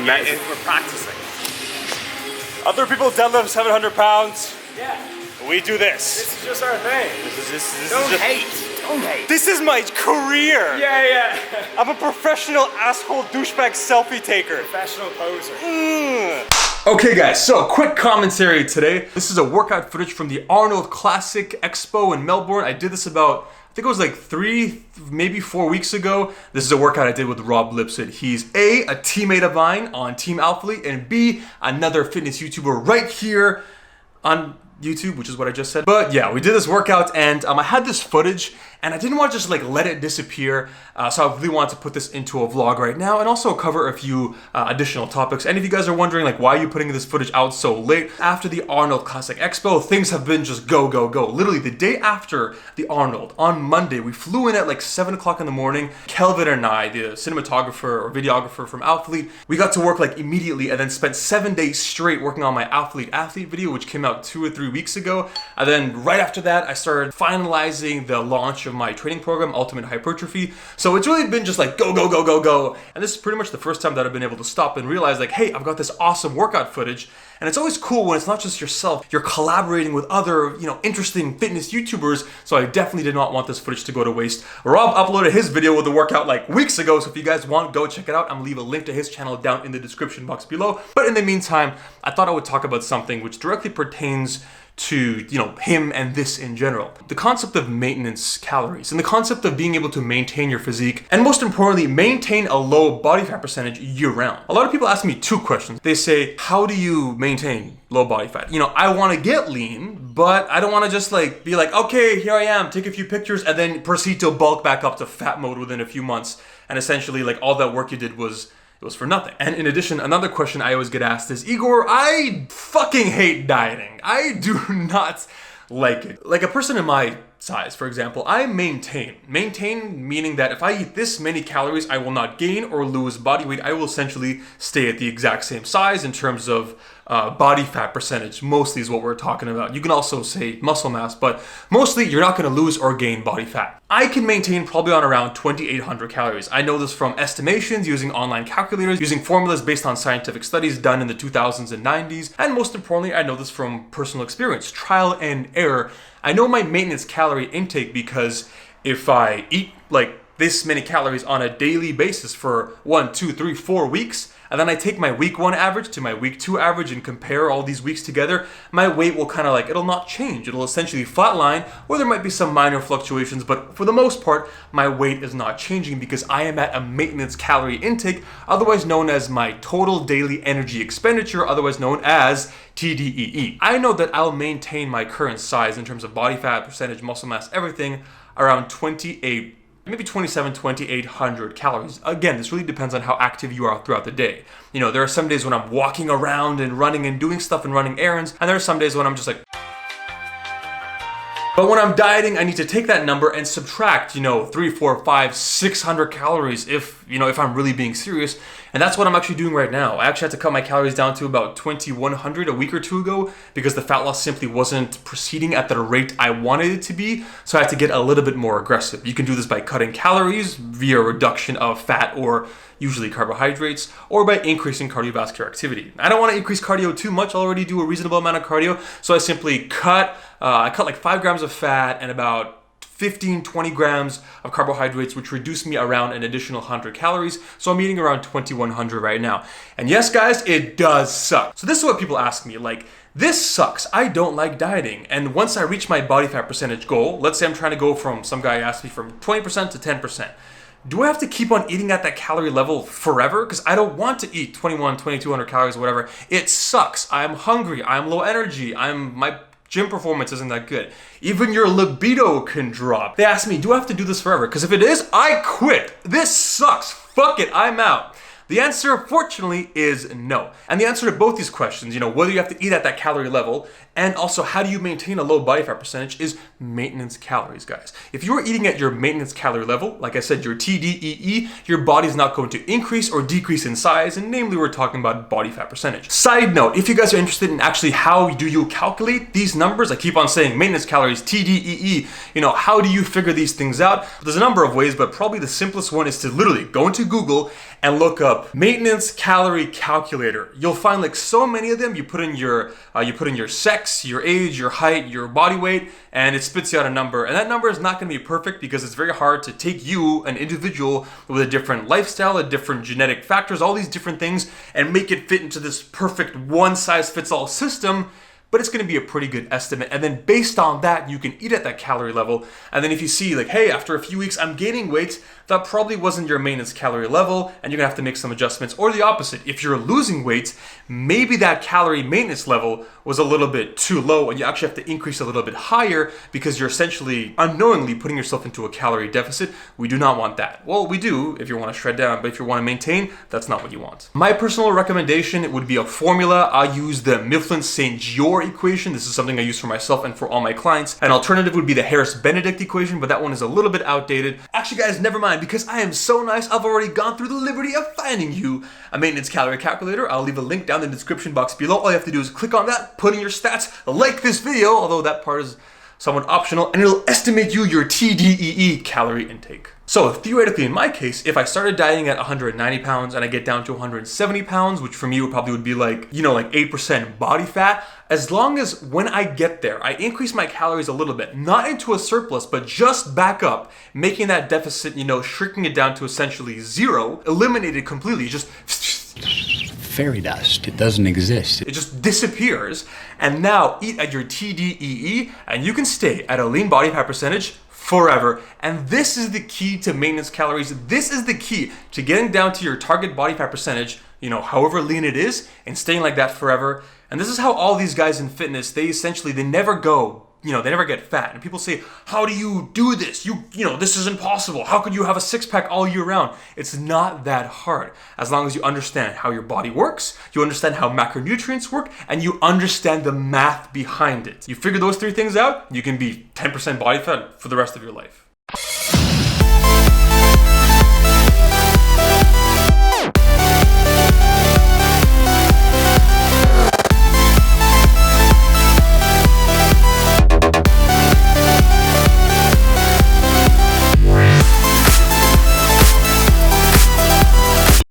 doing that. We're practicing. Other people deadlift 700 pounds. Yeah. We do this. This is just our thing. Don't hate. This is my career. Yeah. I'm a professional asshole douchebag selfie taker. Professional poser. Okay guys, so quick commentary today. This is a workout footage from the Arnold Classic Expo in Melbourne. I did this about, I think it was like 3, maybe 4 weeks ago. This is a workout I did with Rob Lipsett. He's A, teammate of mine on Team Alphalete, and B, another fitness YouTuber right here on YouTube, which is what I just said. But yeah, we did this workout and I had this footage and I didn't want to just like let it disappear. So I really wanted to put this into a vlog right now and also cover a few additional topics. And if you guys are wondering like, why are you putting this footage out so late? After the Arnold Classic Expo, things have been just go. Literally the day after the Arnold, on Monday, we flew in at like 7 o'clock in the morning. Kelvin and I, the cinematographer or videographer from Alphalete, we got to work like immediately and then spent 7 days straight working on my Athlete video, which came out 2 or 3 weeks ago. And then right after that, I started finalizing the launch of my training program, Ultimate Hypertrophy. So it's really been just like go. And this is pretty much the first time that I've been able to stop and realize like, hey, I've got this awesome workout footage. And it's always cool when it's not just yourself, you're collaborating with other, interesting fitness YouTubers. So I definitely did not want this footage to go to waste. Rob uploaded his video with the workout like weeks ago. So if you guys want, go check it out. I'm gonna leave a link to his channel down in the description box below. But in the meantime, I thought I would talk about something which directly pertains to him and this in general. The concept of maintenance calories and the concept of being able to maintain your physique and most importantly maintain a low body fat percentage year round. A lot of people ask me 2 questions. They say, how do you maintain low body fat? I want to get lean, but I don't want to just like be like, okay, here I am, take a few pictures and then proceed to bulk back up to fat mode within a few months. And essentially like all that work you did was for nothing. And in addition, another question I always get asked is, Igor, I fucking hate dieting. I do not like it. Like a person in my size, for example, I maintain. Maintain meaning that if I eat this many calories, I will not gain or lose body weight. I will essentially stay at the exact same size in terms of body fat percentage. Mostly is what we're talking about. You can also say muscle mass, but mostly you're not going to lose or gain body fat. I can maintain probably on around 2,800 calories. I know this from estimations using online calculators, using formulas based on scientific studies done in the 2000s and 90s, and most importantly, I know this from personal experience, trial and error. I know my maintenance calorie intake because if I eat like this many calories on a daily basis for 1, 2, 3, 4 weeks, and then I take my week 1 average to my week 2 average and compare all these weeks together, my weight will kind of like, it'll not change. It'll essentially flatline, or there might be some minor fluctuations, but for the most part, my weight is not changing because I am at a maintenance calorie intake, otherwise known as my total daily energy expenditure, otherwise known as TDEE. I know that I'll maintain my current size in terms of body fat percentage, muscle mass, everything around 28, maybe 2,800 calories. Again, this really depends on how active you are throughout the day. There are some days when I'm walking around and running and doing stuff and running errands, and there are some days when I'm just like... But when I'm dieting, I need to take that number and subtract, 3, 4, 5, 600 calories if I'm really being serious. And that's what I'm actually doing right now. I actually had to cut my calories down to about 2,100 a week or 2 ago because the fat loss simply wasn't proceeding at the rate I wanted it to be. So I had to get a little bit more aggressive. You can do this by cutting calories via reduction of fat or usually carbohydrates, or by increasing cardiovascular activity. I don't want to increase cardio too much. I already do a reasonable amount of cardio. So I simply cut like 5 grams of fat and about 15-20 grams of carbohydrates, which reduced me around an additional 100 calories. So I'm eating around 2,100 right now. And yes, guys, it does suck. So this is what people ask me, like, this sucks. I don't like dieting. And once I reach my body fat percentage goal, let's say I'm trying to go from, some guy asked me, from 20% to 10%. Do I have to keep on eating at that calorie level forever? Because I don't want to eat 2,200 calories or whatever. It sucks. I'm hungry. I'm low energy. My gym performance isn't that good. Even your libido can drop. They ask me, do I have to do this forever? Because if it is, I quit. This sucks. Fuck it. I'm out. The answer, fortunately, is no. And the answer to both these questions, whether you have to eat at that calorie level and also how do you maintain a low body fat percentage, is maintenance calories, guys. If you are eating at your maintenance calorie level, like I said, your TDEE, your body's not going to increase or decrease in size, and namely we're talking about body fat percentage. Side note, if you guys are interested in actually how do you calculate these numbers, I keep on saying maintenance calories, TDEE, how do you figure these things out? There's a number of ways, but probably the simplest one is to literally go into Google and look up maintenance calorie calculator. You'll find like so many of them. You put in your sex, your age, your height, your body weight, and it spits you out a number. And that number is not going to be perfect because it's very hard to take you, an individual with a different lifestyle, a different genetic factors, all these different things, and make it fit into this perfect one-size-fits-all system. But it's going to be a pretty good estimate. And then based on that, you can eat at that calorie level. And then if you see like, hey, after a few weeks, I'm gaining weight, that probably wasn't your maintenance calorie level, and you're gonna have to make some adjustments. Or the opposite, if you're losing weight, maybe that calorie maintenance level was a little bit too low, and you actually have to increase a little bit higher because you're essentially unknowingly putting yourself into a calorie deficit. We do not want that. Well, we do if you want to shred down, but if you want to maintain, that's not what you want. My personal recommendation would be a formula. I use the Mifflin-St. Jeor equation. This is something I use for myself and for all my clients. An alternative would be the Harris-Benedict equation, but that one is a little bit outdated. Actually, guys, never mind, because I am so nice, I've already gone through the liberty of finding you a maintenance calorie calculator. I'll leave a link down in the description box below. All you have to do is click on that, put in your stats, like this video, although that part is somewhat optional, and it'll estimate you your TDEE calorie intake. So theoretically, in my case, if I started dieting at 190 pounds and I get down to 170 pounds, which for me would probably be like, like 8% body fat, as long as when I get there, I increase my calories a little bit, not into a surplus, but just back up, making that deficit, shrinking it down to essentially zero, eliminated completely, just fairy dust. It doesn't exist. It just disappears. And now eat at your TDEE and you can stay at a lean body fat percentage forever. And this is the key to maintenance calories. This is the key to getting down to your target body fat percentage, however lean it is, and staying like that forever. And this is how all these guys in fitness, they never go, they never get fat. And people say, how do you do this? This is impossible. How could you have a six-pack all year round? It's not that hard. As long as you understand how your body works, you understand how macronutrients work, and you understand the math behind it. You figure those three things out, you can be 10% body fat for the rest of your life.